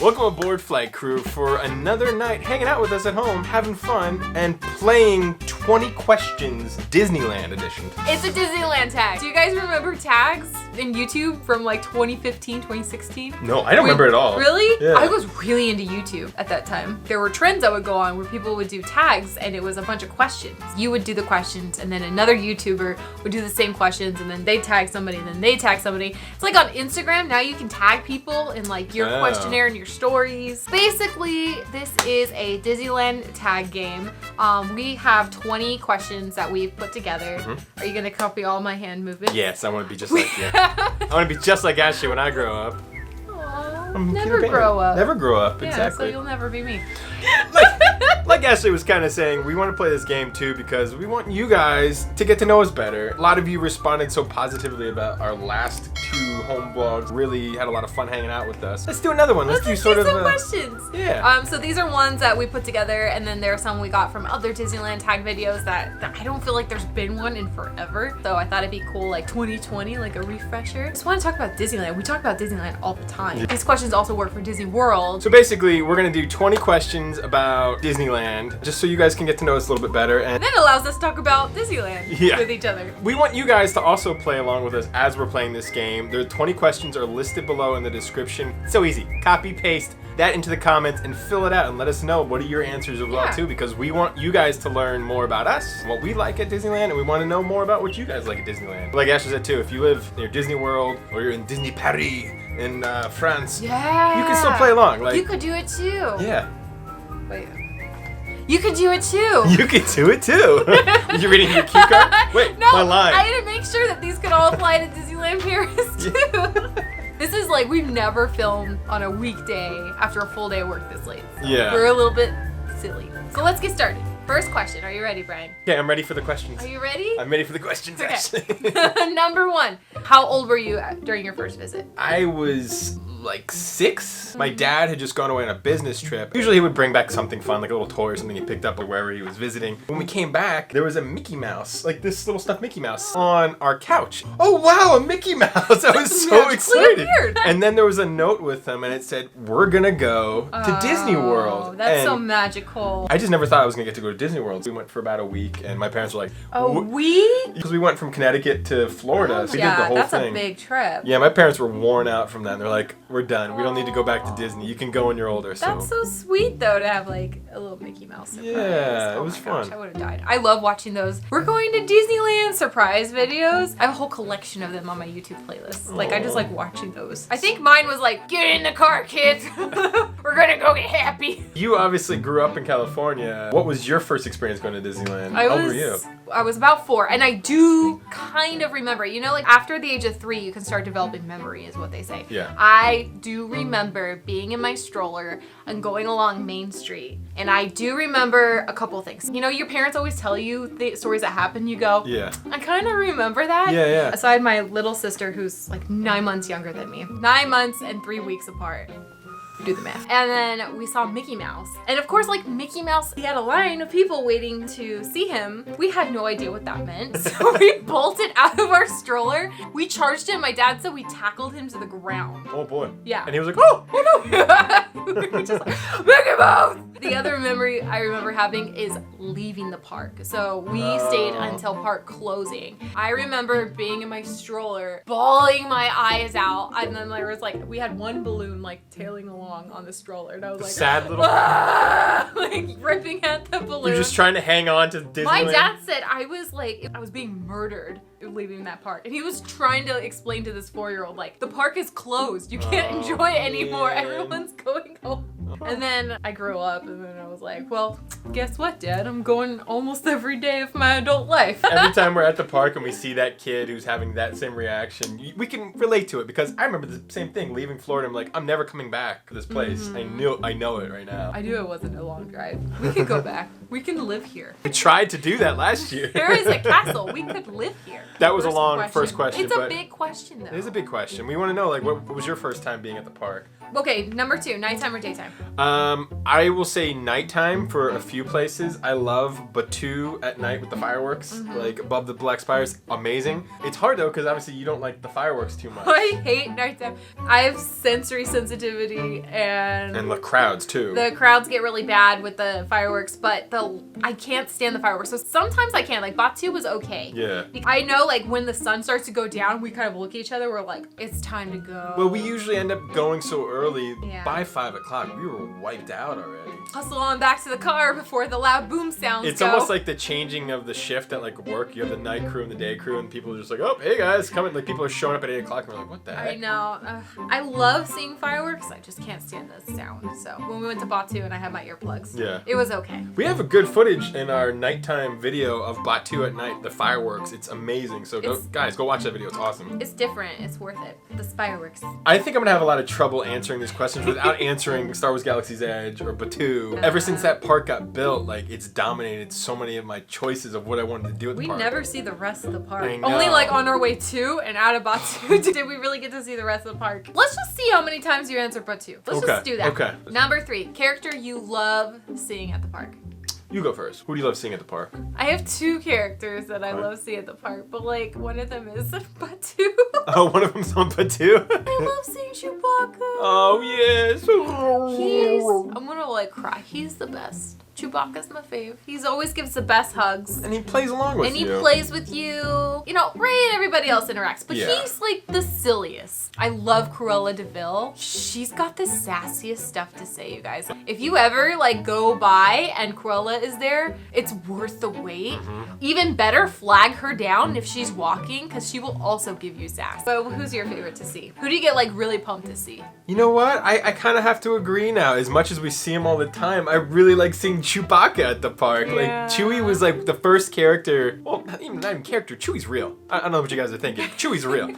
Welcome aboard, Flight Crew, for another night hanging out with us at home, having fun, and playing 20 Questions Disneyland Edition. It's a Disneyland tag. Do you guys remember tags in YouTube from like 2015, 2016? No, I don't remember at all. Really? Yeah. I was really into YouTube at that time. There were trends that would go on where people would do tags and it was a bunch of questions. You would do the questions and then another YouTuber would do the same questions and then they'd tag somebody and then they tag somebody. It's like on Instagram, now you can tag people in like your questionnaire and your stories. Basically, this is a Disneyland tag game. We have 20 questions that we've put together. Mm-hmm. Are you gonna copy all my hand movements? Yes, I want to be just like you. I want to be just like Ashley when I grow up. Aww, never grow up. Never grow up, yeah, exactly. So you'll never be me. Like Ashley was kind of saying, we want to play this game too because we want you guys to get to know us better. A lot of you responded so positively about our last 2 home vlogs. Really had a lot of fun hanging out with us. Let's do another one. Let's do sort of some questions. Yeah. So these are ones that we put together, and then there are some we got from other Disneyland tag videos that I don't feel like there's been one in forever. So I thought it'd be cool, like 2020, like a refresher. Just want to talk about Disneyland. We talk about Disneyland all the time. Yeah. These questions also work for Disney World. So basically, we're gonna do 20 questions about Disneyland, just so you guys can get to know us a little bit better. And then allows us to talk about Disneyland with each other. We want you guys to also play along with us as we're playing this game. The 20 questions are listed below in the description. It's so easy. Copy, paste that into the comments and fill it out and let us know what are your answers as well too, because we want you guys to learn more about us, what we like at Disneyland, and we want to know more about what you guys like at Disneyland. Like Ashley said too, if you live near Disney World or you're in Disney Paris in France, you can still play along. Like you could do it too. Yeah. Wait. You could do it too. You could do it too. You reading your cue card? Wait, no, my line. I had to make sure that these could all apply to Disneyland Paris too. This is like, we've never filmed on a weekday after a full day of work this late. So we're a little bit silly. So let's get started. First question. Are you ready, Brian? Okay, I'm ready for the questions. Are you ready? I'm ready for the questions, Ashley. Number 1. How old were you during your first visit? I was like 6. My dad had just gone away on a business trip. Usually he would bring back something fun, like a little toy or something he picked up wherever he was visiting. When we came back, there was a Mickey Mouse, like this little stuffed Mickey Mouse on our couch. Oh wow, a Mickey Mouse! I was so excited. Weird. And then there was a note with him and it said, "We're gonna go to Disney World." That's so magical. I just never thought I was gonna get to go to Disney World. We went for about a week and my parents were like, a week? Because we went from Connecticut to Florida, so we did the whole thing. That's a big trip. Yeah, my parents were worn out from that. They're like, we're done. We don't need to go back to Disney. You can go when you're older. So. That's so sweet, though, to have like a little Mickey Mouse surprise. Yeah, it was fun. Gosh, I would have died. I love watching those. We're going to Disneyland surprise videos. I have a whole collection of them on my YouTube playlist. Like, I just like watching those. I think mine was like, get in the car, kids. We're gonna go get happy. You obviously grew up in California. What was your first experience going to Disneyland? How old were you? I was about 4, and I do kind of remember, you know, like after the age of 3, you can start developing memory, is what they say. Yeah. I do remember being in my stroller and going along Main Street, and I do remember a couple things. You know, your parents always tell you the stories that happen. You go, yeah. I kind of remember that. Yeah. So I had my little sister who's like 9 months younger than me. 9 months and 3 weeks apart. Do the math. And then we saw Mickey Mouse. And of course, like Mickey Mouse, he had a line of people waiting to see him. We had no idea what that meant. So we bolted out of our stroller. We charged him. My dad said we tackled him to the ground. Oh boy. Yeah. And he was like, oh no. We were just like, Mickey Mouse! The other memory I remember having is leaving the park. So we stayed until park closing. I remember being in my stroller, bawling my eyes out. And then there was like, we had one balloon like tailing along on the stroller. And I was like, sad little, like ripping at the balloon. You're just trying to hang on to Disneyland. My dad said I was like, I was being murdered leaving that park. And he was trying to explain to this 4-year-old, like, the park is closed. You can't enjoy it anymore. Man. Everyone's going home. And then I grew up and then I was like, well, guess what, Dad? I'm going almost every day of my adult life. Every time we're at the park and we see that kid who's having that same reaction, we can relate to it because I remember the same thing. Leaving Florida, I'm like, I'm never coming back to this place. I know it right now. I knew it wasn't a long drive. We could go back. We can live here. We tried to do that last year. There is a castle. We could live here. That was a long first question. It's a big question, though. It is a big question. We want to know, like, what was your first time being at the park? Okay, number 2, nighttime or daytime? I will say nighttime for a few places. I love Batu at night with the fireworks, like above the black spires. Amazing. It's hard though, because obviously you don't like the fireworks too much. I hate nighttime. I have sensory sensitivity and the crowds too. The crowds get really bad with the fireworks, but I can't stand the fireworks. So sometimes I can. Like Batu was okay. Yeah. I know like when the sun starts to go down, we kind of look at each other. We're like, it's time to go. Well, we usually end up going so early. Yeah. By 5 o'clock, we were wiped out already. Hustle on back to the car before the loud boom sounds It's go. almost like the changing of the shift at like work. You have the night crew and the day crew, and people are just like, oh, hey guys, coming. Like people are showing up at 8 o'clock, and we're like, what the heck? I know. I love seeing fireworks. I just can't stand the sound. So when we went to Batu and I had my earplugs, Yeah. it was okay. We have a good footage in our nighttime video of Batu at night, the fireworks. It's amazing. So guys, go watch that video. It's awesome. It's different. It's worth it. The fireworks. I think I'm gonna have a lot of trouble answering these questions without answering Star Wars Galaxy's Edge or Batu. Ever since that park got built, like it's dominated so many of my choices of what I wanted to do at the We park. never see the rest of the park. I know. Only like on our way to and out of Batu did we really get to see the rest of the park. Let's just see how many times you answer Batu. Let's just do that. Okay. Number 3, character you love seeing at the park. You go first. Who do you love seeing at the park? I have 2 characters that I love seeing at the park, but like one of them is Batu. Oh, one of them's on Batu. I love seeing Chewbacca. Oh yes. I'm gonna like cry. He's the best. Chewbacca's my fave. He's always gives the best hugs. And he plays along with And you. he plays with you. You know, Ray and everybody else interacts. But Yeah. he's like the silliest. I love Cruella DeVille. She's got the sassiest stuff to say, you guys. If you ever like go by and Cruella is there, it's worth the wait. Even better, flag her down if she's walking, because she will also give you sass. So who's your favorite to see? Who do you get like really pumped to see? You know what? I kind of have to agree now. As much as we see him all the time, I really like seeing Chewbacca at the park. Yeah. Like, Chewie was like the first character. Well, not even character. Chewie's real. I don't know what you guys are thinking. Chewie's real.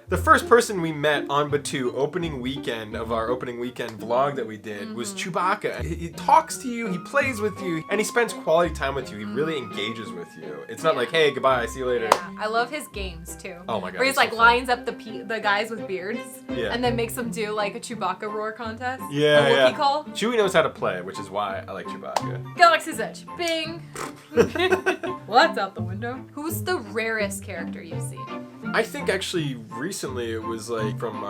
The first person we met on Batu opening weekend of our opening weekend vlog that we did was Chewbacca. He talks to you, he plays with you, and he spends quality time with you. He really engages with you. It's not like, hey, goodbye, see you later. Yeah, I love his games too. Oh my God, Where he's it's so like fun. lines up the guys with beards, Yeah. and then makes them do like a Chewbacca roar contest. Yeah, a Wookiee yeah. call. Chewie knows how to play, which is why I like Chewbacca. Galaxy's Edge. Bing. Well, that's out the window. Who's the rarest character you've seen? I think actually recently it was like from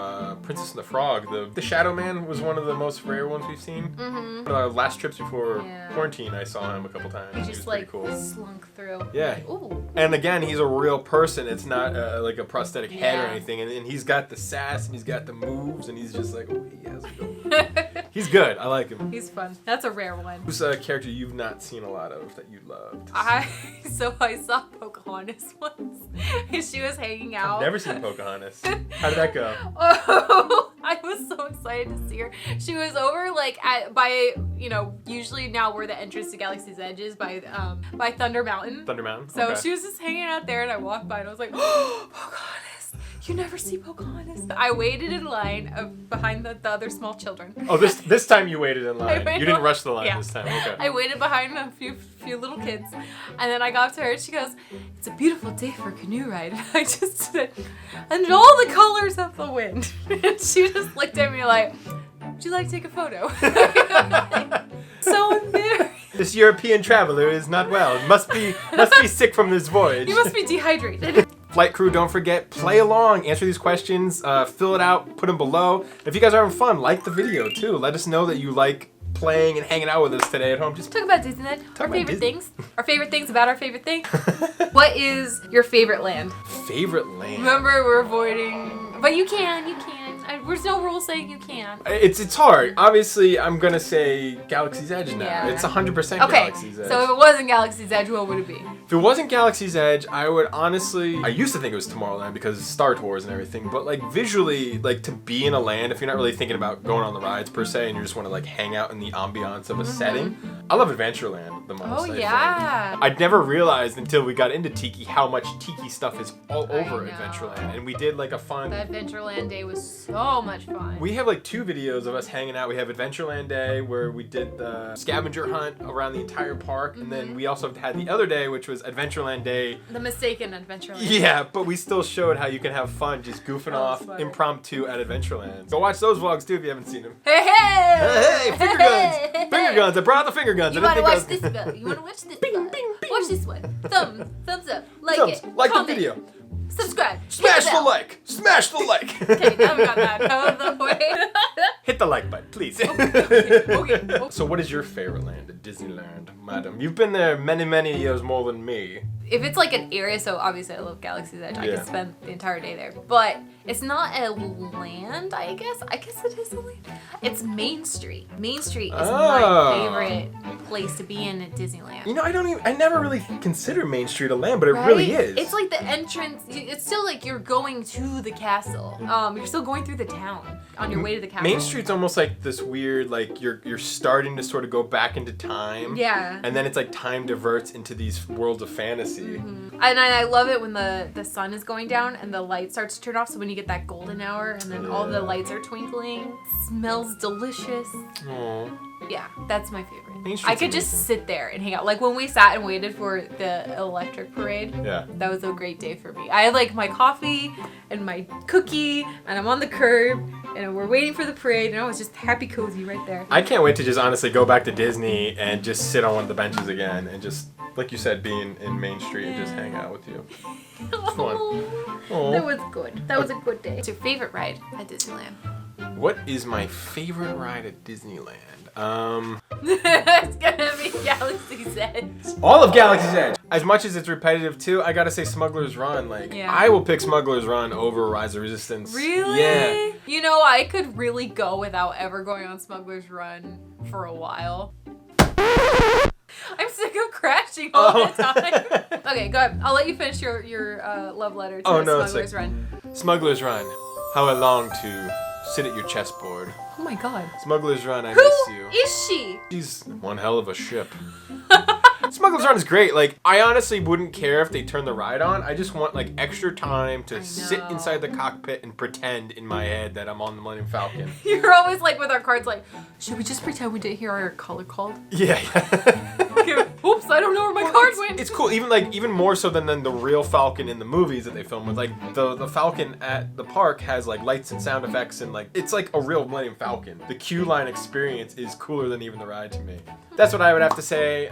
Princess and the Frog. The Shadow Man was one of the most rare ones we've seen. Mm-hmm. One of our last trips before Yeah. quarantine, I saw him a couple times. He was just pretty like cool. slunk through. Yeah. Ooh. And again, he's a real person. It's not like a prosthetic head or Yeah. anything. And he's got the sass and he's got the moves and he's just like, oh, he has to go. He's good. I like him. He's fun. That's a rare one. Who's a character you've not seen a lot of that you loved? I saw Pocahontas once, and she was hanging out. I've never seen Pocahontas. How did that go? Oh, I was so excited to see her. She was over like by usually now where the entrance to Galaxy's Edge is by Thunder Mountain. Thunder Mountain? So Okay. she was just hanging out there, and I walked by, and I was like, oh, Pocahontas. You never see Pocahontas. I waited in line behind the other small children. Oh, this time you waited in line. waited- You didn't rush the line Yeah. this time. Okay. I waited behind a few little kids, and then I got up to her, and she goes, "It's a beautiful day for a canoe ride." And I just said, "And all the colors of the wind." And she just looked at me like, "Would you like to take a photo?" So embarrassed. This European traveler is not well. Must be sick from this voyage. You must be dehydrated. Flight crew, don't forget, play along, answer these questions, fill it out, put them below. If you guys are having fun, like the video too. Let us know that you like playing and hanging out with us today at home. Just Talk about Disneyland. Talk Our about favorite Disney. things. Our favorite things about our favorite thing. What is your favorite land? favorite land. Remember, we're avoiding, but you can. There's no rule saying you can. It's hard. Obviously, I'm gonna say Galaxy's Edge now. Yeah. It's 100% Okay, Galaxy's Edge. so if it wasn't Galaxy's Edge, what would it be? If it wasn't Galaxy's Edge, I would honestly... I used to think it was Tomorrowland because of Star Tours and everything, but like visually, like to be in a land, if you're not really thinking about going on the rides per se and you just want to like hang out in the ambiance of a setting, I love Adventureland the most. Oh, I think. yeah. I'd never realized until we got into Tiki how much Tiki stuff is all over know. Adventureland. And we did like a fun... The Adventureland day was so much fun. We have like 2 videos of us hanging out. We have Adventureland Day where we did the scavenger hunt around the entire park. And then we also had the other day, which was Adventureland Day. The mistaken Adventureland. Yeah, but we still showed how you can have fun just goofing off fun. impromptu at Adventureland. Go watch those vlogs too if you haven't seen them. Hey, Hey, finger guns! Finger guns! I brought the finger guns. You I want to didn't watch think this video? You want to watch this video? Watch this one. Thumbs up. Like Thumbs, it. like comment, the video. Subscribe. Smash hit the bell. like! Smash the like! Okay, now we got that out of the way. Hit the like button, please. Okay. So what is your favorite land at Disneyland, madam? You've been there many years more than me. If it's like an area, so obviously I love Galaxy's Edge. I Yeah. could spend the entire day there. But it's not a land, I guess. I guess it is a land. It's Main Street. Main Street is my favorite place to be in at Disneyland. You know, I never really consider Main Street a land, but it Right? really is. It's like the entrance. It's still like you're going to the castle. You're still going through the town on your way to the castle. Main Street's almost like this weird, like you're starting to sort of go back into time. Yeah. And then it's like time diverts into these worlds of fantasy. And I love it when the sun is going down and the light starts to turn off. So when you get that golden hour and then all the lights are twinkling, smells delicious. Aww. Yeah, that's my favorite. Main I Street's could just amazing. sit there and hang out. Like when we sat and waited for the electric parade. Yeah. That was a great day for me. I had like my coffee and my cookie and I'm on the curb and we're waiting for the parade and I was just happy cozy right there. I can't wait to just honestly go back to Disney and just sit on one of the benches again and just, like you said, be in Main Street and just hang out with you. It's fun. Aw. That was good. That was a good day. What's your favorite ride at Disneyland? What is my favorite ride at Disneyland? It's gonna be Galaxy's Edge. All of Galaxy's Edge. As much as it's repetitive too, I gotta say Smuggler's Run. Like, Yeah. I will pick Smuggler's Run over Rise of Resistance. Really? Yeah. You know, I could really go without ever going on Smuggler's Run for a while. I'm sick of crashing all the time. Okay, go ahead. I'll let you finish your love letter to Smuggler's it's like, Run. Smuggler's Run. How I long to sit at your chessboard. Oh my god. Smuggler's Run, I Who miss you. is she? She's one hell of a ship. Smuggler's Run is great. Like, I honestly wouldn't care if they turn the ride on. I just want, like, extra time to sit inside the cockpit and pretend in my head that I'm on the Millennium Falcon. You're always like with our cards like, should we just pretend we didn't hear our color called? Yeah. Oops, I don't know where my card went. It's cool, even more so than the real Falcon in the movies that they film with. Like, the Falcon at the park has, like, lights and sound effects and, like, it's like a real Millennium Falcon. The queue line experience is cooler than even the ride to me. That's what I would have to say.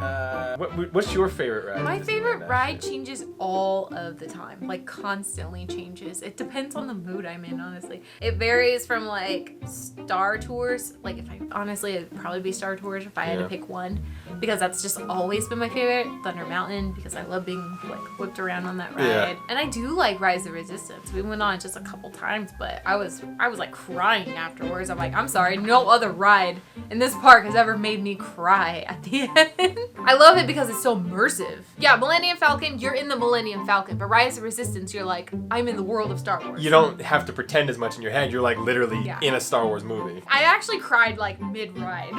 What's your favorite ride? My at Disneyland, favorite ride actually? changes all of the time, like constantly changes. It depends on the mood I'm in, honestly. It varies from like Star Tours. Like if I honestly, it'd probably be Star Tours if I had to pick one, because that's just always been my favorite. Thunder Mountain, because I love being like whipped around on that ride. Yeah. And I do like Rise of Resistance. We went on it just a couple times, but I was like crying afterwards. I'm like, I'm sorry, no other ride in this park has ever made me cry at the end. I love it because it's so immersive. Yeah, Millennium Falcon, you're in the Millennium Falcon, but Rise of Resistance, you're like, I'm in the world of Star Wars. You don't have to pretend as much in your head. You're like literally in a Star Wars movie. I actually cried like mid-ride.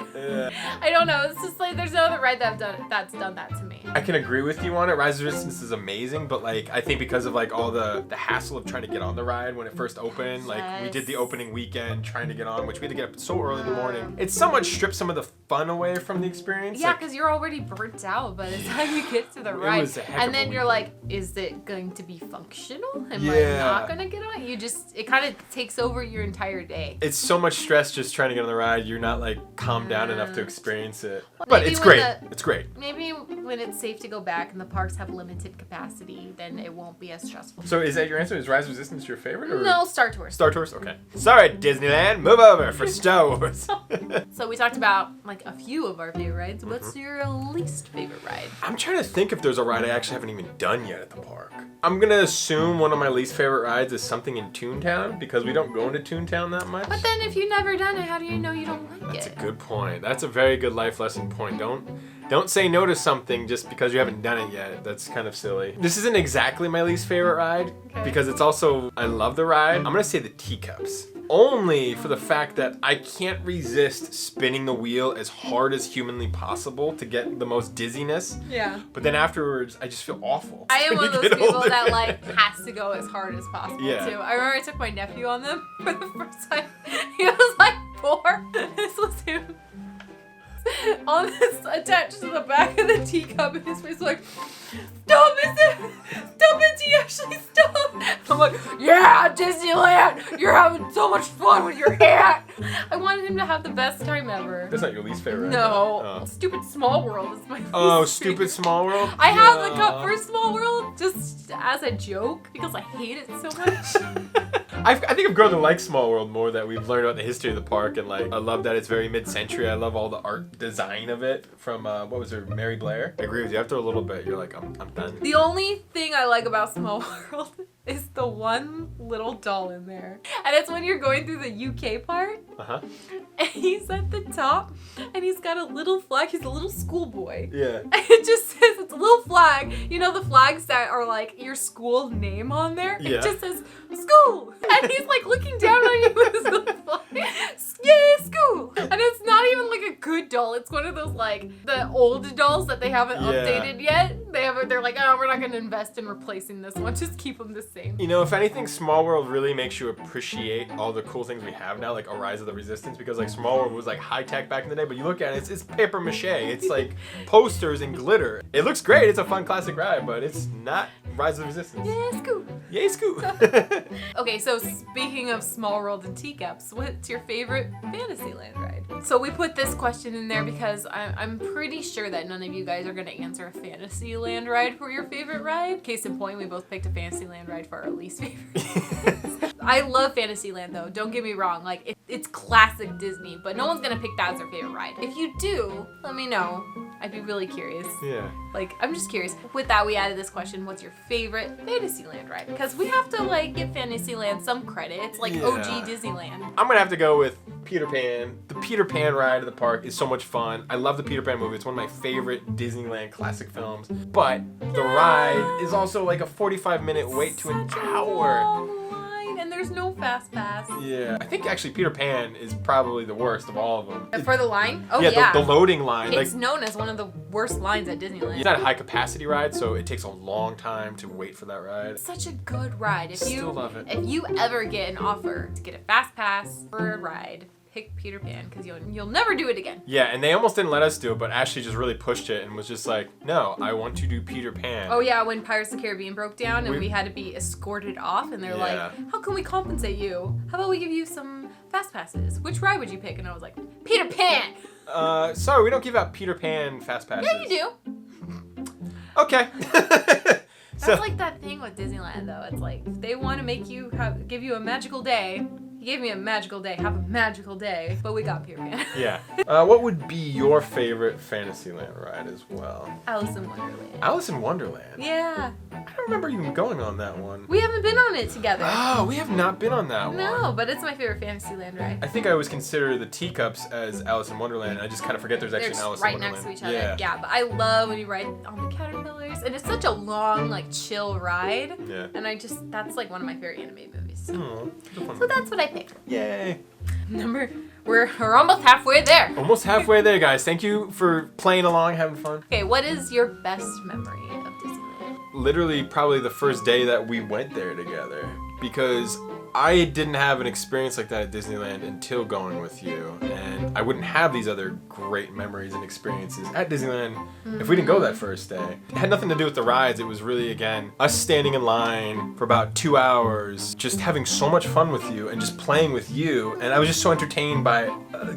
I don't know. It's just like there's no other ride that's done that to me. I can agree with you on it. Rise of Resistance is amazing, but like I think because of like all the hassle of trying to get on the ride when it first opened, like we did the opening weekend trying to get on, which we had to get up so early in the morning. It somewhat stripped some of the fun away from the experience. Yeah, Like, because you're already burnt out by the time you get to the ride. was a heck of And a then you're weekend. like, is it going to be functional? Am Yeah. I not going to get on? It kind of takes over your entire day. it's so much stress just trying to get on the ride. You're not like calmed down enough to experience it. Well, But maybe it's when great. It's great. Maybe when it's safe to go back and the parks have limited capacity, then it won't be as stressful. So is that your answer? Is Rise of Resistance your favorite? Or? No, Star Tours. Star Tours? Okay. Sorry, Disneyland. Move over for Star Wars. So we talked about like a few of our favorite rides. Mm-hmm. What's your least favorite ride? I'm trying to think if there's a ride I actually haven't even done yet at the park. I'm gonna assume one of my least favorite rides is something in Toontown because we don't go into Toontown that much. But then if you've never done it, how do you know you don't like That's it? a good point. That's a very good life lesson point. Don't say no to something just because you haven't done it yet. That's kind of silly. This isn't exactly my least favorite ride because it's also, I love the ride. I'm gonna say the teacups. only for the fact that I can't resist spinning the wheel as hard as humanly possible to get the most dizziness. Yeah. But then afterwards, I just feel awful. I am when one of you those get people older. that like has to go as hard as possible Yeah. too. I remember I took my nephew on them for the first time. He was like 4. This was him on this attached to the back of the teacup, and his face was like, "Stop it! Stop it! He actually stopped!" I'm like, "Yeah, Disneyland! You're having so much fun with your hat!" I wanted him to have the best time ever. That's not your least favorite. No, Oh. Stupid Small World is my least Oh, favorite. Stupid Small World? I have the cup for Small World just as a joke because I hate it so much. I think I've grown to like Small World more that we've learned about the history of the park, and like I love that it's very mid-century. I love all the art design of it from what was her, Mary Blair. I agree with you. After a little bit, you're like, I'm done. The only thing I like about Small World is the one little doll in there. And it's when you're going through the UK part. Uh-huh. And he's at the top and he's got a little flag. He's a little schoolboy. Yeah. And it just says, it's a little flag. You know the flags that are like your school name on there? Yeah. It just says school. And he's like looking down on you with his little flag. Yay, school. And it's not even like a good doll. It's one of those like the old dolls that they haven't Yeah. updated yet. They're like, oh, we're not going to invest in replacing this one. Just keep them the same. You know, if anything, Small World really makes you appreciate all the cool things we have now, like A Rise of the Resistance, because like Small World was like high tech back in the day, but you look at it, it's paper mache. It's like posters and glitter. It looks great. It's a fun classic ride, but it's not Rise of the Resistance. Yeah, school. Yay, Scoot. Okay, so speaking of Small World and teacups, what's your favorite Fantasyland ride? So we put this question in there because I'm pretty sure that none of you guys are going to answer a Fantasyland ride for your favorite ride. Case in point, we both picked a Fantasyland ride for our least favorite. I love Fantasyland though, don't get me wrong. Like, it's classic Disney, but no one's going to pick that as their favorite ride. If you do, let me know. I'd be really curious. Yeah. Like, I'm just curious. With that, we added this question, what's your favorite Fantasyland ride? Because we have to, like, give Fantasyland some credit. It's like Yeah. OG Disneyland. I'm gonna have to go with Peter Pan. The Peter Pan ride at the park is so much fun. I love the Peter Pan movie. It's one of my favorite Disneyland classic films. But the ride is also like a 45-minute wait to an Such a hour. long line, and there's no fast pass. Yeah. I think actually Peter Pan is probably the worst of all of them. For the line? Oh, yeah, yeah. the loading line. It's Like, known as one of the worst lines at Disneyland. it's not a high capacity ride, so it takes a long time to wait for that ride. It's such a good ride. Still love it. If you ever get an offer to get a fast pass for a ride, pick Peter Pan because you'll never do it again. Yeah, and they almost didn't let us do it, but Ashley just really pushed it and was just like, no, I want to do Peter Pan. Oh yeah, when Pirates of the Caribbean broke down and We- we had to be escorted off, and they're Yeah. like, how can we compensate you? How about we give you some fast passes? Which ride would you pick? And I was like, Peter Pan! Sorry, we don't give out Peter Pan fast passes. Yeah, you do. Okay. That's like that thing with Disneyland though. It's like, if they want to make you give you a magical day, he gave me a magical day, have a magical day, but we got Peter Pan. Yeah. What would be your favorite Fantasyland ride as well? Alice in Wonderland. Alice in Wonderland. Yeah. I don't remember you going on that one. We haven't been on it together. Oh, we have not been on that one. No, but it's my favorite Fantasyland ride. I think I always consider the teacups as Alice in Wonderland, and I just kind of forget there's They're actually an just Alice right in next Wonderland. to each other. Yeah, but I love when you ride on the caterpillars, and it's such a long, like, chill ride. Yeah. And that's like one of my favorite animated movies. Oh, it's a fun So one. that's what I picked. Yay. We're almost halfway there. Almost halfway there, guys. Thank you for playing along, having fun. Okay, what is your best memory of Disneyland? Literally, probably the first day that we went there together, because I didn't have an experience like that at Disneyland until going with you, and I wouldn't have these other great memories and experiences at Disneyland if we didn't go that first day. It had nothing to do with the rides. It was really, again, us standing in line for about 2 hours, just having so much fun with you and just playing with you, and I was just so entertained by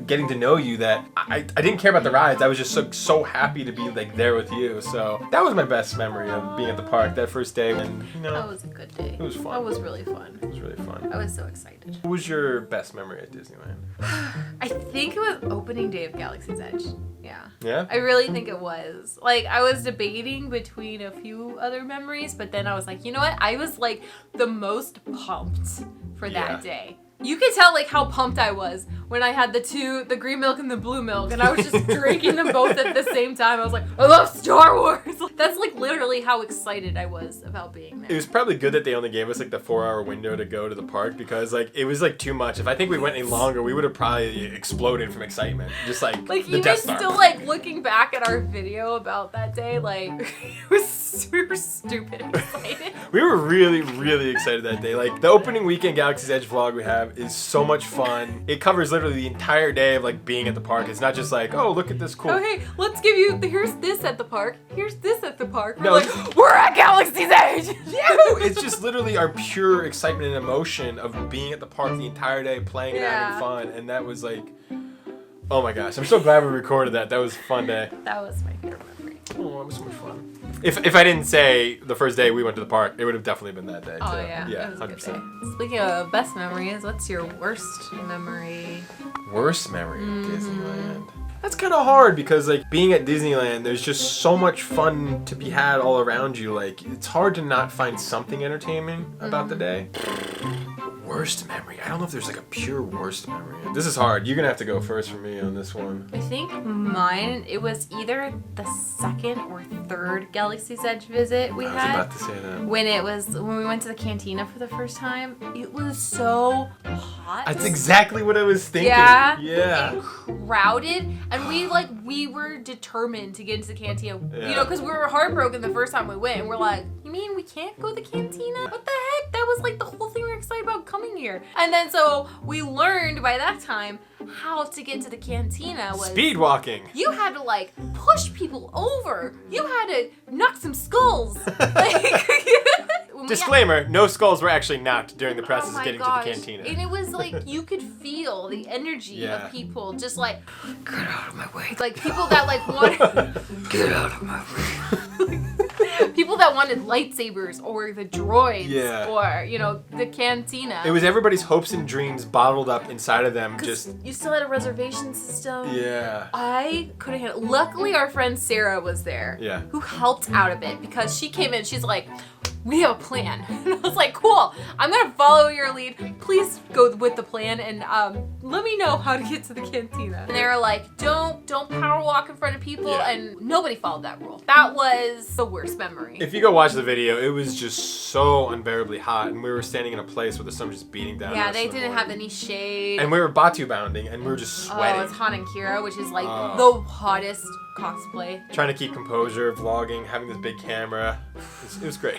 getting to know you that I didn't care about the rides. I was just so happy to be like there with you. So that was my best memory of being at the park that first day, and you know, That was a good day. it was fun. That was really fun. It was really fun. I was so excited. What was your best memory at Disneyland? I think it was opening day of Galaxy's Edge. Yeah. Yeah? I really think it was. Like, I was debating between a few other memories, but then I was like, you know what? I was like the most pumped for Yeah. that day. You could tell like how pumped I was when I had the green milk and the blue milk, and I was just drinking them both at the same time. I was like, I love Star Wars. That's like literally how excited I was about being there. It was probably good that they only gave us like the 4-hour window to go to the park, because like it was like too much. If I think we went any longer, we would have probably exploded from excitement. Just like the even Death Star. still like looking back at our video about that day, like we were stupid excited. We were really, really excited that day. Like the opening weekend Galaxy's Edge vlog we have is so much fun. It covers literally the entire day of like being at the park. It's not just like, oh, look at this cool. Oh, hey, let's give you, here's this at the park. Here's this at the park. We're No, like, we're at Galaxy's Edge. It's just literally our pure excitement and emotion of being at the park the entire day, playing and having fun. And that was like, oh my gosh. I'm so glad we recorded that. That was a fun day. That was my favorite memory. Oh, it was so much fun. If I didn't say the first day we went to the park, it would have definitely been that day. Oh, too. yeah. Yeah, It was a good 100%. day. Speaking of best memories, what's your worst memory? Worst memory of Disneyland. That's kind of hard because like being at Disneyland, there's just so much fun to be had all around you. Like it's hard to not find something entertaining about the day. Worst memory. I don't know if there's like a pure worst memory. This is hard. You're gonna have to go first for me on this one. I think mine, it was either the second or third Galaxy's Edge visit we I was had. about to say that. When we went to the cantina for the first time. It was so hot. That's exactly what I was thinking. Yeah. Yeah. And crowded, and we were determined to get into the cantina. Yeah. You know, because we were heartbroken the first time we went, and we're like, you mean we can't go to the cantina? What the heck? That was like the whole thing we were excited about coming here. And then so we learned by that time how to get to the cantina was Speed walking. you had to like push people over. You had to knock some skulls. Like, Disclaimer: no skulls were actually knocked during the process oh of my getting gosh. to the cantina. And it was like you could feel the energy Yeah. of people just like, get out of my way. Like people that like wanted get out of my way. People that wanted lightsabers or the droids Yeah. or, you know, the cantina. It was everybody's hopes and dreams bottled up inside of them. 'Cause Just you still had a reservation system. yeah. I couldn't handle. Luckily, our friend Sarah was there. Yeah. Who helped out a bit because she came in. She's like, "We have a plan," and I was like, "Cool. I'm gonna follow your lead. Please go with the plan and let me know how to get to the cantina." And they were like, "Don't power walk in front of people," Yeah. and nobody followed that rule. That was the worst memory. If you go watch the video, it was just so unbearably hot, and we were standing in a place where the sun was just beating down. Yeah, on us they in the didn't morning. have any shade. And we were Batu bounding, and we were just sweating. Oh, it's Han and Kira, which is like Oh. the hottest cosplay. Trying to keep composure, vlogging, having this big camera. It was great.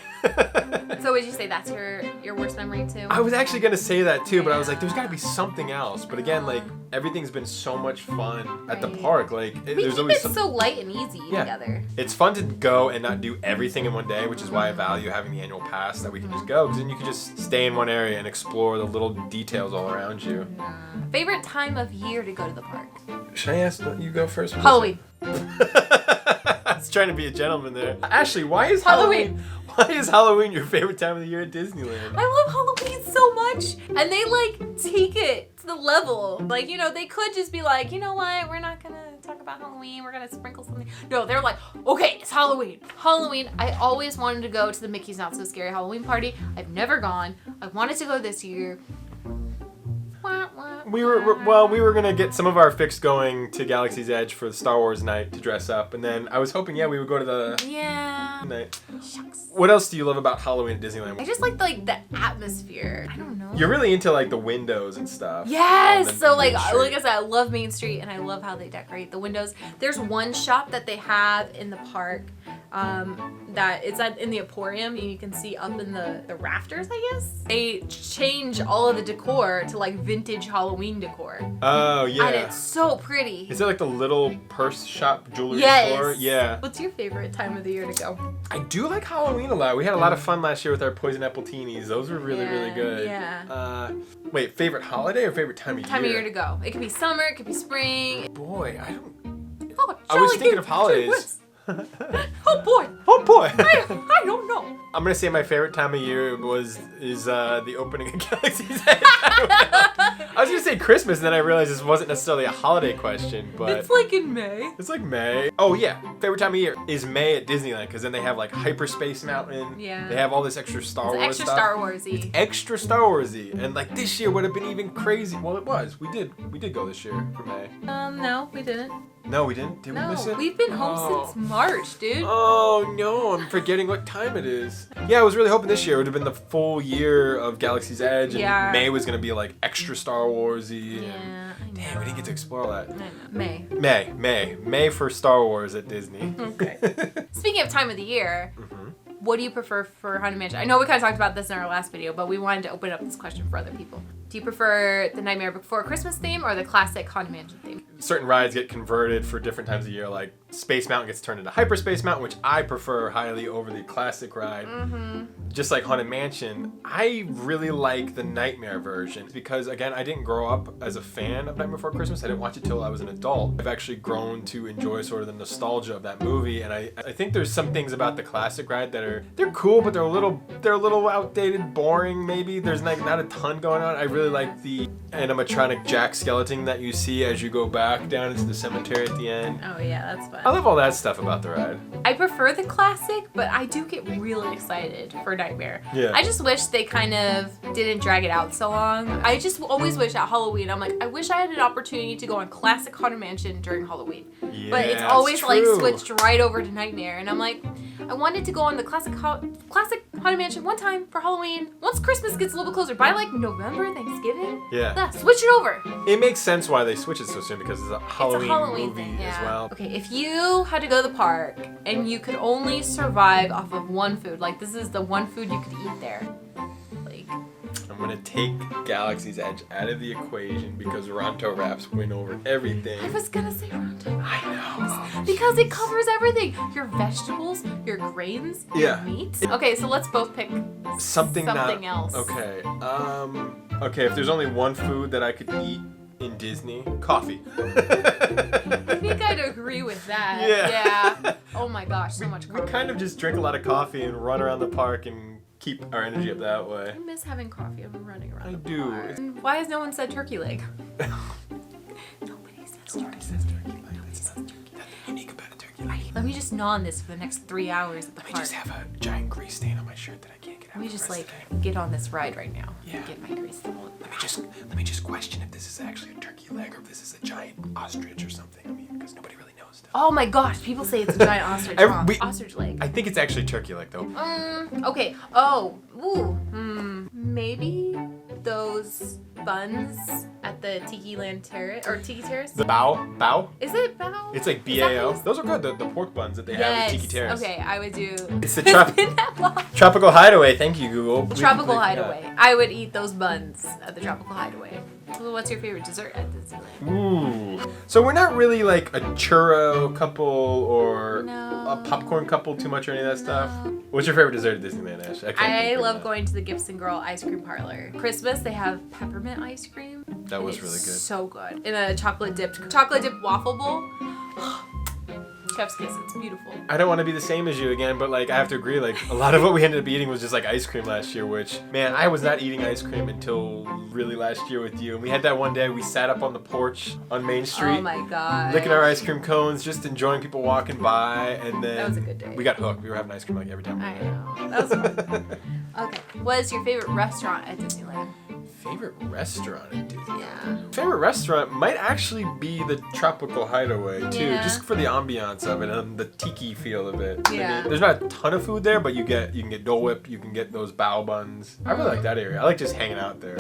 So would you say that's your worst memory too? I was actually gonna say that too, but I was like, there's gotta be something else. But again, like everything's been so much fun at the Right. park. Like We there's keep always it some- so light and easy Yeah. together. It's fun to go and not do everything in one day, which is why I value having the annual pass that we can just go, because then you can just stay in one area and explore the little details all around you. Favorite time of year to go to the park? Should I ask you go first? Halloween. I was trying to be a gentleman there. Ashley, why is Halloween. Why is Halloween your favorite time of the year at Disneyland? I love Halloween so much. And they like take it to the level. Like, you know, they could just be like, you know what, we're not gonna talk about Halloween, we're gonna sprinkle something. No, they're like, okay, it's Halloween. Halloween, I always wanted to go to the Mickey's Not So Scary Halloween party. I've never gone. I wanted to go this year. Wah, wah, We were gonna get some of our fix going to Galaxy's Edge for the Star Wars night to dress up, and then I was hoping, we would go to the Yeah. night. Shucks. What else do you love about Halloween at Disneyland? I just like the atmosphere. I don't know. You're really into like the windows and stuff. Yes. on the So like Main Street. like I said, I love Main Street and I love how they decorate the windows. There's one shop that they have in the park that it's in the Emporium and you can see up in the rafters, I guess. They change all of the decor to like vintage Halloween decor. Oh yeah. And it's so pretty. Is it like the little purse shop jewelry Yes. store? Yeah. What's your favorite time of the year to go? I do like Halloween a lot. We had a lot of fun last year with our poison apple teenies. Those were really, really Yeah, good. yeah. Wait, favorite holiday or favorite time of Time year? of year to go. It could be summer, it could be spring. Boy, I don't. Oh, I was Jolly thinking Good of holidays. Woods. Oh boy. Oh boy. I don't know. I'm gonna say my favorite time of year is the opening of Galaxy's Edge. I was gonna say Christmas, and then I realized this wasn't necessarily a holiday question, but It's like in May. it's like May. Oh yeah, favorite time of year is May at Disneyland, because then they have like Hyperspace Mountain. Yeah. They have all this extra Star Wars Extra stuff. Star Warsy. Extra Star Warsy, and like this year would have been even crazy. Well, it was. We did go this year for May. No, we didn't. No, we didn't. Did we miss it? We've been home since March, dude. Oh no, I'm forgetting what time it is. Yeah, I was really hoping this year would have been the full year of Galaxy's Edge, and Yeah. May was gonna be like extra Star Warsy. Yeah, And I know. damn, we didn't get to explore that. I know. May for Star Wars at Disney. Okay. Speaking of time of the year, Mhm. what do you prefer for Haunted Mansion? I know we kind of talked about this in our last video, but we wanted to open up this question for other people. Do you prefer the Nightmare Before Christmas theme or the classic Haunted Mansion theme? Certain rides get converted for different times of year, like Space Mountain gets turned into Hyperspace Mountain, which I prefer highly over the classic ride. Mm-hmm. Just like Haunted Mansion, I really like the Nightmare version because, again, I didn't grow up as a fan of Nightmare Before Christmas. I didn't watch it till I was an adult. I've actually grown to enjoy sort of the nostalgia of that movie, and I think there's some things about the classic ride that they're cool, but they're a little outdated, boring. Maybe there's not a ton going on. I really like the animatronic Jack skeleton that you see as you go back down into the cemetery at the end. Oh yeah, that's fun. I love all that stuff about the ride. I prefer the classic, but I do get really excited for Nightmare. Yeah. I just wish they kind of didn't drag it out so long. I just always wish at Halloween, I'm like, I wish I had an opportunity to go on classic Haunted Mansion during Halloween. Yeah, But it's always like switched right over to Nightmare. And I'm like, I wanted to go on the classic Haunted Mansion one time for Halloween. Once Christmas gets a little bit closer, by like November, Thanksgiving, Yeah. switch it over. It makes sense why they switch it so soon because it's a Halloween, It's a Halloween movie thing, yeah. as well. Okay, if you had to go to the park and you could only survive off of one food, like this is the one food you could eat there, like I'm gonna take Galaxy's Edge out of the equation because Ronto Wraps win over everything. I was gonna say Ronto. I know. Because it covers everything. Your vegetables, your grains, Yeah. your meats. Okay, so let's both pick Something else. Okay. Okay, if there's only one food that I could eat in Disney, coffee. I think I'd agree with that. Yeah. Oh my gosh, so much We coffee. kind of just drink a lot of coffee and run around the park and keep our energy up that way. I miss having coffee. I'm running around. I the do. park. And why has no one said turkey leg? Nobody says turkey leg. That's unique about a turkey leg. Let me just gnaw on this for the next 3 hours at the Let me park. just have a giant grease stain on my shirt that I can't get out. Let me for just the rest like of the day. get on this ride right now. Yeah. Get my grease. Let me just question if this is actually a turkey leg or if this is a giant ostrich or something. I mean, because nobody really knows stuff. Oh my gosh, people say it's a giant ostrich. Ostrich leg. I think it's actually turkey leg though. Okay. Oh. Ooh. Maybe those buns at the Tiki Land Terrace or Tiki Terrace. The bao? Is it bao? It's like Is that BAO. what Those are good. The pork buns that they have at Tiki Terrace. Okay, I would do. It's the been that long. Tropical Hideaway. Thank you, Google. The Tropical Hideaway. I would eat those buns at the Tropical Hideaway. Well, what's your favorite dessert at Disneyland? Ooh. So we're not really like a churro couple or No. a popcorn couple too much or any of that stuff. No. What's your favorite dessert at Disneyland, Ash? I love going to the Gibson Girl ice cream parlor. Christmas, they have peppermint ice cream. That and was it's really good. So good. In a chocolate dipped waffle bowl. Chef's kiss. It's beautiful. I don't want to be the same as you again, but like I have to agree, like a lot of what we ended up eating was just like ice cream last year, which man, I was not eating ice cream until really last year with you. And we had that one day we sat up on the porch on Main Street. Oh my god. Licking our ice cream cones, just enjoying people walking by, and then That was a good day. We got hooked. We were having ice cream like every time. I know. That was fun. Okay. What is your favorite restaurant at Disneyland? Favorite restaurant at Disney? Yeah. Favorite restaurant might actually be the Tropical Hideaway too, Yeah. just for the ambiance of it and the tiki feel of it. Yeah. I mean, there's not a ton of food there, but you can get Dole Whip, you can get those bao buns. I really like that area. I like just hanging out there.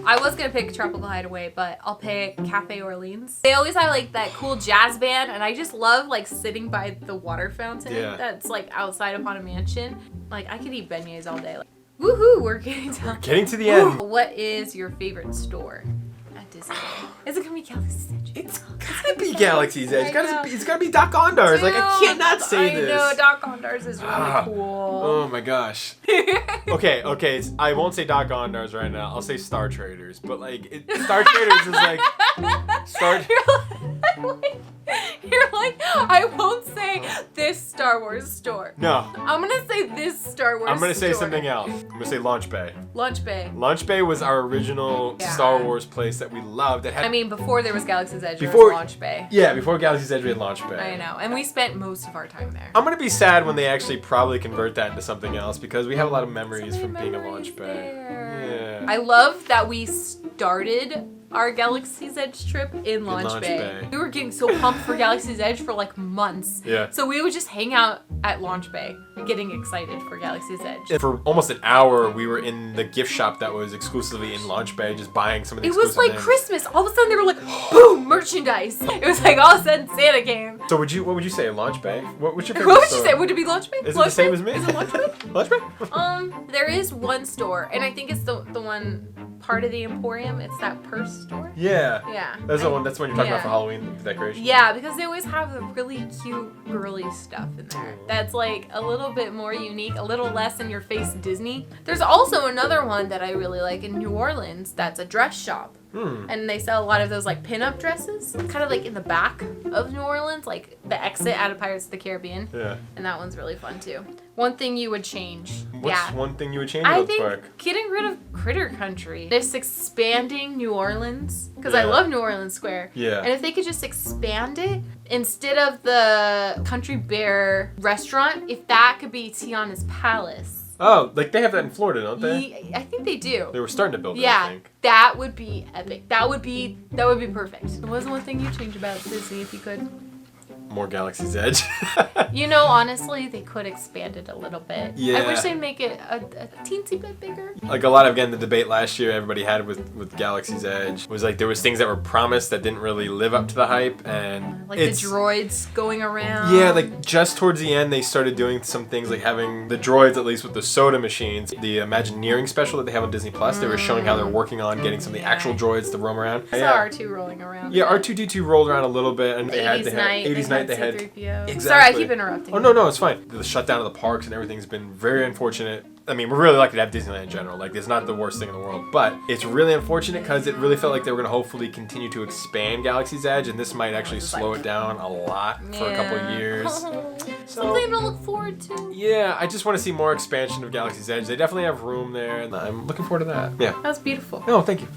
I was gonna pick Tropical Hideaway, but I'll pick Cafe Orleans. They always have like that cool jazz band, and I just love like sitting by the water fountain that's like outside of Haunted Mansion. Like I could eat beignets all day. Like, woohoo, we're getting done. Getting to the end. What is your favorite store at Disneyland? Is it gonna be Galaxy's Edge? It's gotta be Galaxy's Edge. I know. It's gotta be Doc Ondar's. Like I can't not say this. I know, Doc Ondar's is really Ah. cool. Oh my gosh. Okay. I won't say Doc Ondar's right now. I'll say Star Traders. But like, Star Traders is like Star. You're like, I won't say this Star Wars store. No. I'm gonna say this Star Wars store. I'm gonna say something else. I'm gonna say Launch Bay. Launch Bay. Launch Bay was our original Star Wars place that we loved. That had, I mean, before there was Galaxy's Edge, there was Launch Bay. Yeah, before Galaxy's Edge, we had Launch Bay. I know, and we spent most of our time there. I'm gonna be sad when they actually probably convert that into something else because we have a lot of memories from being a Launch Bay. There. Yeah. I love that we started our Galaxy's Edge trip in Launch Bay. We were getting so pumped for Galaxy's Edge for like months. Yeah. So we would just hang out at Launch Bay, getting excited for Galaxy's Edge. And for almost an hour, we were in the gift shop that was exclusively in Launch Bay, just buying some of the It was like things. Christmas. All of a sudden, they were like, boom, merchandise. It was like all of a sudden Santa came. So what would you say, Launch Bay? What's your favorite What would store? you say? Would it be Launch Bay? Is it Launch the same Bay? as me? Is it Launch Bay? Launch Bay? There is one store, and I think it's the one part of the Emporium. It's that purse store. Yeah. Yeah. That's the one you're talking about Yeah. for Halloween decorations. Yeah, because they always have the really cute girly stuff in there. That's like a little bit more unique, a little less in your face Disney. There's also another one that I really like in New Orleans that's a dress shop. And they sell a lot of those like pinup dresses, kind of like in the back of New Orleans, like the exit out of Pirates of the Caribbean. Yeah. And that one's really fun too. One thing you would change. What's one thing you would change I about the think park? getting rid of Critter Country. This expanding New Orleans, because I Yeah. love New Orleans Square. Yeah. And if they could just expand it, instead of the Country Bear restaurant, if that could be Tiana's Palace. Oh, like they have that in Florida, don't they? I think they do. They were starting to build it, I Yeah, think. that would be epic. That would be perfect. What's one thing you change about Disney if you could? More Galaxy's Edge. You know, honestly, they could expand it a little bit. Yeah. I wish they'd make it a teensy bit bigger. Like a lot of, again, the debate last year everybody had with Galaxy's Edge was like there was things that were promised that didn't really live up to the hype, and Like the droids going around. Yeah, like just towards the end they started doing some things like having the droids, at least with the soda machines. The Imagineering special that they have on Disney Plus, they were showing how they're working on getting some of the actual droids to roam around. I saw R2 rolling around. Yeah, R2-D2 rolled around a little bit, and they had 80s night. 80s night. They had C-3PO. exactly. Sorry, I keep interrupting. Oh no, it's fine. The shutdown of the parks and everything's been very unfortunate. I mean, we're really lucky to have Disneyland in general. Like, it's not the worst thing in the world, but it's really unfortunate because it really felt like they were going to hopefully continue to expand Galaxy's Edge, and this might actually slow it down a lot for a couple of years. Something to look forward to. Yeah, I just want to see more expansion of Galaxy's Edge. They definitely have room there, and I'm looking forward to that. Yeah. That was beautiful. No, thank you.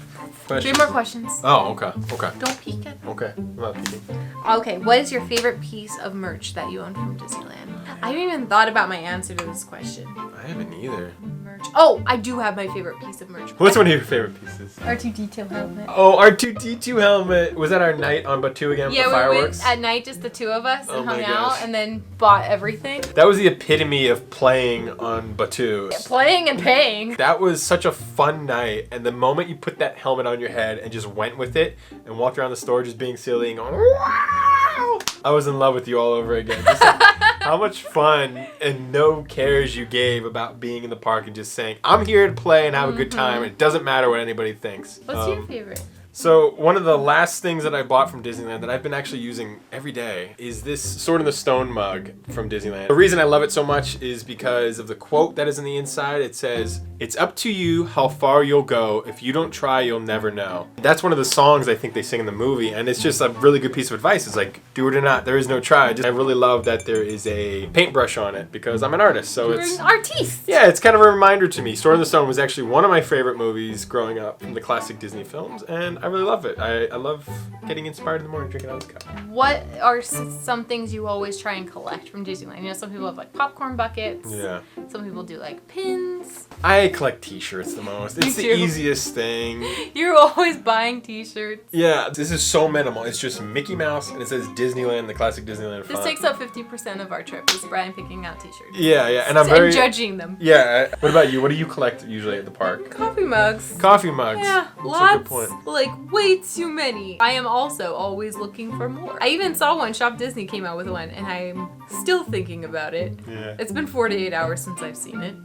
3 more questions. Oh, okay. Don't peek at them. Okay. I'm not peeking. Okay, what is your favorite piece of merch that you own from Disneyland? I haven't even thought about my answer to this question. I haven't either. Merch. Oh, I do have my favorite piece of merch. What's one of your favorite pieces? R2-D2 helmet. Oh, R2-D2 helmet. Was that our night on Batu again with Yeah, the we fireworks? went at night, just the two of us, Oh and my hung out, gosh. and then bought everything. That was the epitome of playing on Batu. Playing and paying. That was such a fun night, and the moment you put that helmet on your head and just went with it and walked around the store just being silly and going, wow! I was in love with you all over again. Just like, how much fun and no cares you gave about being in the park and just saying, I'm here to play and have a good time. It doesn't matter what anybody thinks. What's your favorite? So one of the last things that I bought from Disneyland that I've been actually using every day is this Sword in the Stone mug from Disneyland. The reason I love it so much is because of the quote that is in the inside. It says, "It's up to you how far you'll go. If you don't try, you'll never know." That's one of the songs I think they sing in the movie, and it's just a really good piece of advice. It's like, do it or not, there is no try. I really love that there is a paintbrush on it because I'm an artist, so You're it's... an artiste. Yeah, it's kind of a reminder to me. Sword in the Stone was actually one of my favorite movies growing up from the classic Disney films, and I really love it. I love getting inspired in the morning, drinking out of the cup. What are some things you always try and collect from Disneyland? You know, some people have like popcorn buckets. Yeah. Some people do like pins. I collect t-shirts the most. It's the too. easiest thing. You're always buying t-shirts. Yeah, this is so minimal. It's just Mickey Mouse and it says Disneyland, the classic Disneyland This font. takes up 50% of our trip is Brian picking out t-shirts. Yeah, and I'm very... And judging them. Yeah, what about you? What do you collect usually at the park? Coffee mugs. Coffee mugs. Yeah, That's a lots. good point. Like, way too many. I am also always looking for more. I even saw one. Shop Disney came out with one, and I'm still thinking about it. Yeah. It's been 48 hours since I've seen it.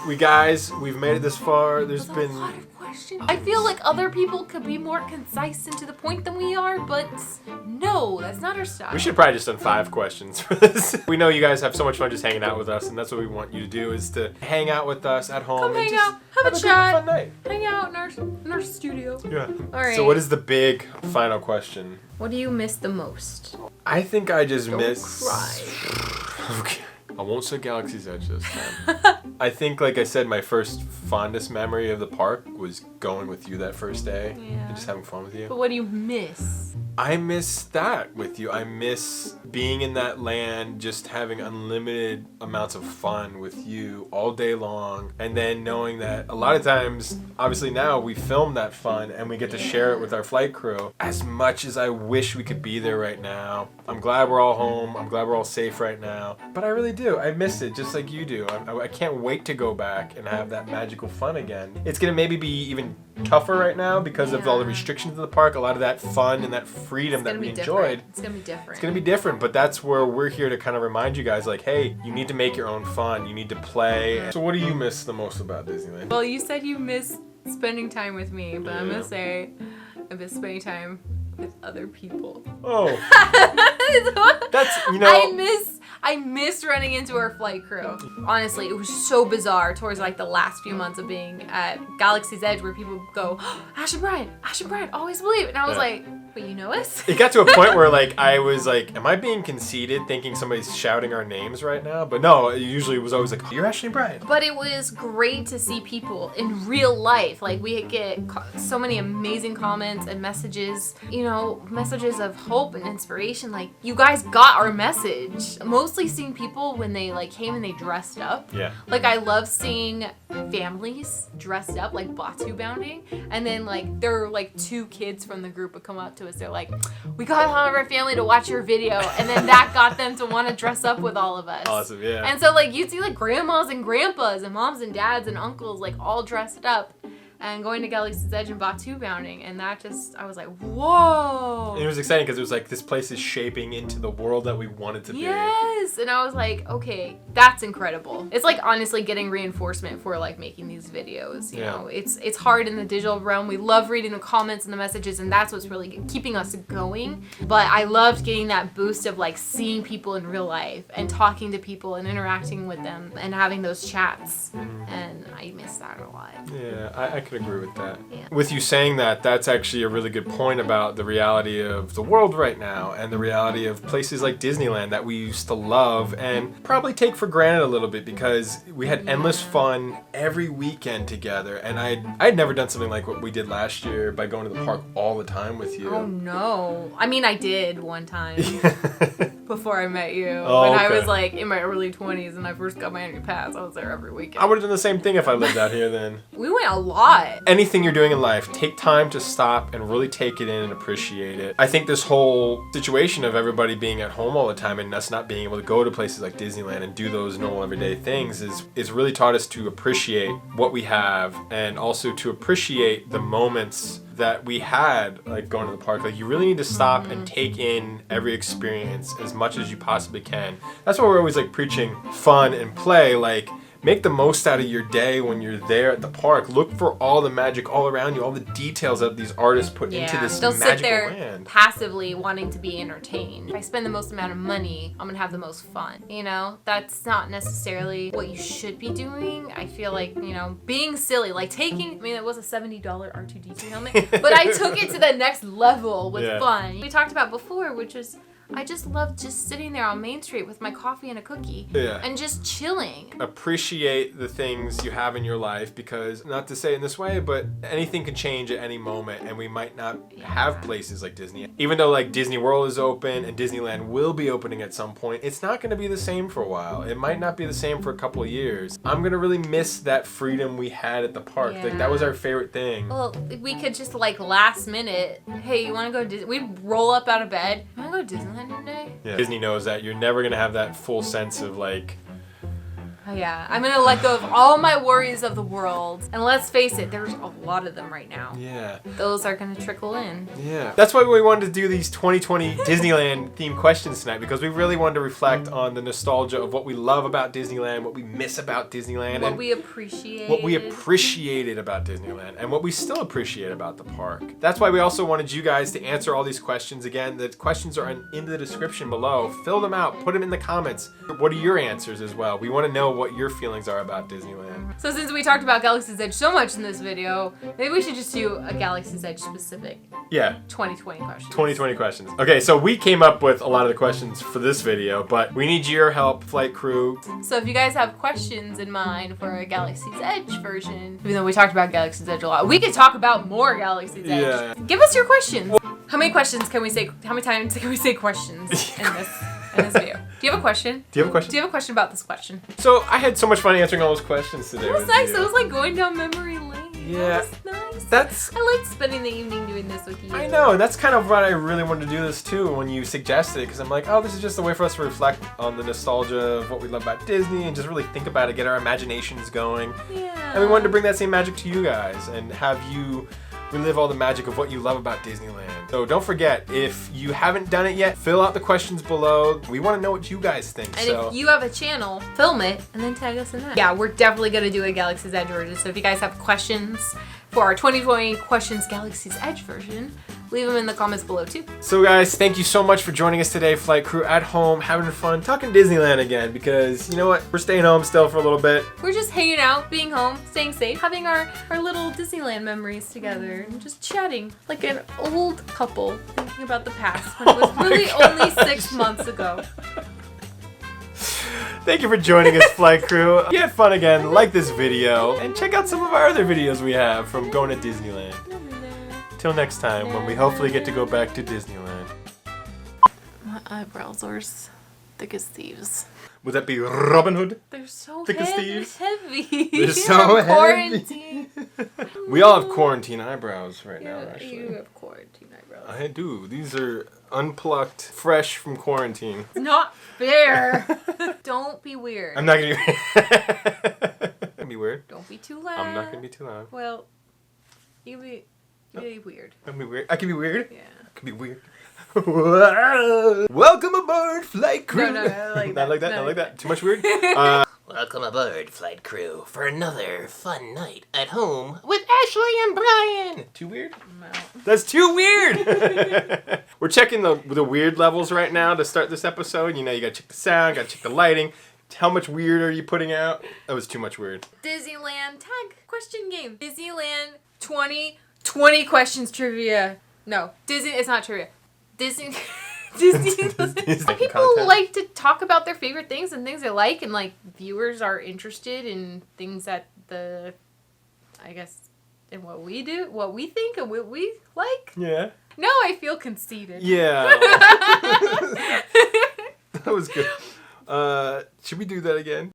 We've made it this far. There's That's been... a lot of questions. questions. I feel like other people could be more concise and to the point than we are, but no, that's not our style. We should probably just done 5 questions for this. We know you guys have so much fun just hanging out with us, and that's what we want you to do, is to hang out with us at home. Come and hang just out, have a good, chat, fun night. hang out in our studio. Yeah. All right. So what is the big final question? What do you miss the most? I think I just Don't miss... cry. Okay. I won't say Galaxy's Edge this time. I think, like I said, my first fondest memory of the park was going with you that first day and just having fun with you. But what do you miss? I miss that with you. I miss being in that land, just having unlimited amounts of fun with you all day long. And then knowing that a lot of times, obviously now we film that fun and we get to share it with our flight crew. As much as I wish we could be there right now, I'm glad we're all home. I'm glad we're all safe right now. But I really do. I miss it just like you do. I can't wait to go back and have that magical fun again. It's going to maybe be even tougher right now because of all the restrictions of the park. A lot of that fun and that freedom that we enjoyed. It's gonna be different. It's gonna be different, but that's where we're here to kind of remind you guys, like, hey, you need to make your own fun. You need to play. So what do you miss the most about Disneyland? Well, you said you miss spending time with me, but I'm gonna say I miss spending time with other people. Oh. That's, you know. I miss running into our flight crew. Honestly, it was so bizarre towards like the last few months of being at Galaxy's Edge where people go, oh, Ash and Brian, always believe. And I was like, wait, you know us? It got to a point where like I was like, am I being conceited thinking somebody's shouting our names right now? But no, it usually was always like, oh, you're Ashley and Brian. But it was great to see people in real life. Like we get so many amazing comments and messages, you know, messages of hope and inspiration. Like you guys got our message. Mostly seeing people when they like came and they dressed up. Yeah. Like I love seeing families dressed up like Batu bounding, and then like there were like 2 kids from the group would come up to us. They're like, we got all of our family to watch your video, and then that got them to want to dress up with all of us. Awesome, yeah. And so like you'd see like grandmas and grandpas and moms and dads and uncles like all dressed up and going to Galaxy's Edge and Batu bounding, and that just, I was like, whoa. And it was exciting because it was like, this place is shaping into the world that we wanted to be. Yes, and I was like, okay, that's incredible. It's like honestly getting reinforcement for like making these videos, you know. It's hard in the digital realm. We love reading the comments and the messages, and that's what's really keeping us going. But I loved getting that boost of like seeing people in real life and talking to people and interacting with them and having those chats. And I miss that a lot. Yeah, I could agree with that. Yeah. With you saying that, that's actually a really good point about the reality of the world right now and the reality of places like Disneyland that we used to love and probably take for granted a little bit because we had endless fun every weekend together. And I'd never done something like what we did last year by going to the park all the time with you. Oh no. I mean, I did one time before I met you. Oh, when okay. I was like in my early 20s and I first got my annual pass. I was there every weekend. I would have done the same thing if I lived out here then. We went a lot. Anything you're doing in life, take time to stop and really take it in and appreciate it. I think this whole situation of everybody being at home all the time and us not being able to go to places like Disneyland and do those normal everyday things is really taught us to appreciate what we have and also to appreciate the moments that we had, like going to the park. Like you really need to stop and take in every experience as much as you possibly can. That's why we're always like preaching fun and play. Like make the most out of your day when you're there at the park. Look for all the magic all around you, all the details that these artists put into this Don't magical sit there land. passively wanting to be entertained. If I spend the most amount of money, I'm gonna have the most fun. You know, that's not necessarily what you should be doing. I feel like, you know, being silly, like taking, I mean, it was a $70 R2-D2 helmet, but I took it to the next level with fun. We talked about before, which is, I just love just sitting there on Main Street with my coffee and a cookie and just chilling. Appreciate the things you have in your life because, not to say in this way, but anything can change at any moment and we might not have places like Disney. Even though like Disney World is open and Disneyland will be opening at some point, it's not going to be the same for a while. It might not be the same for a couple of years. I'm going to really miss that freedom we had at the park. Like that was our favorite thing. Well, we could just like last minute, hey, you want to go to Disney? We'd roll up out of bed. You want to go to Disneyland today? Yeah. Disney knows that you're never going to have that full sense of like, Oh, yeah, I'm gonna let go of all my worries of the world. And let's face it, there's a lot of them right now. Yeah. Those are gonna trickle in. Yeah. That's why we wanted to do these 2020 Disneyland themed questions tonight, because we really wanted to reflect on the nostalgia of what we love about Disneyland, what we miss about Disneyland, What and we appreciate. what we appreciated about Disneyland, and what we still appreciate about the park. That's why we also wanted you guys to answer all these questions. Again, the questions are in the description below. Fill them out, put them in the comments. What are your answers as well? We want to know what your feelings are about Disneyland. So since we talked about Galaxy's Edge so much in this video, maybe we should just do a Galaxy's Edge specific Yeah. 2020 question. 2020 questions. Okay, so we came up with a lot of the questions for this video, but we need your help, flight crew. So if you guys have questions in mind for a Galaxy's Edge version, even though we talked about Galaxy's Edge a lot, we could talk about more Galaxy's Edge. Yeah. Give us your questions. How many questions can we say? How many times can we say questions in this video? Do you have a question? Do you have a question? Do you have a question about this question? So I had so much fun answering all those questions today. It was with nice. you. It was like going down memory lane. Yeah. That was nice. That's... I liked spending the evening doing this with you. I know, and that's kind of what I really wanted to do this too when you suggested it, because I'm like, oh, this is just a way for us to reflect on the nostalgia of what we love about Disney and just really think about it, get our imaginations going. Yeah. And we wanted to bring that same magic to you guys and have you relive all the magic of what you love about Disneyland. So don't forget, if you haven't done it yet, fill out the questions below. We want to know what you guys think. And if you have a channel, film it and then tag us in that. Yeah, we're definitely going to do a Galaxy's Edge version. So if you guys have questions for our 2020 Questions Galaxy's Edge version, leave them in the comments below too. So guys, thank you so much for joining us today, Flight Crew, at home, having fun, talking Disneyland again, because you know what? We're staying home still for a little bit. We're just hanging out, being home, staying safe, having our little Disneyland memories together, and just chatting like an old couple thinking about the past when it was really only 6 months ago. Thank you for joining us, Flight Crew. If you had fun again, like this video, and check out some of our other videos we have from going to Disneyland. Till next time, when we hopefully get to go back to Disneyland. My eyebrows are as thick as thieves. Would that be Robin Hood? They're so Thick as thieves? heavy. They're so heavy. Quarantine. We all have quarantine eyebrows right now, You actually. have quarantine eyebrows. I do. These are unplucked, fresh from quarantine. Not fair. Don't be weird. I'm not gonna be weird. Don't be too loud. I'm not gonna be too loud. Well, you can be weird. I can be weird. I can be weird. Yeah. I can be weird. Welcome aboard, Flight Crew. No, I like that. Not like that. Not Not like like that. Too much weird. Welcome aboard, Flight Crew, for another fun night at home with Ashley and Brian. Too weird. No. That's too weird. We're checking the weird levels right now to start this episode. You know, you gotta check the sound, gotta check the lighting. How much weird are you putting out? That was too much weird. Disneyland tag question game. Disneyland 2020 questions trivia. No, Disney. It's not trivia. Disney. Disney People content. like to talk about their favorite things and things they like, and like viewers are interested in things that I guess, in what we do, what we think, and what we like. Yeah. No, I feel conceited. Yeah. That was good. Should we do that again?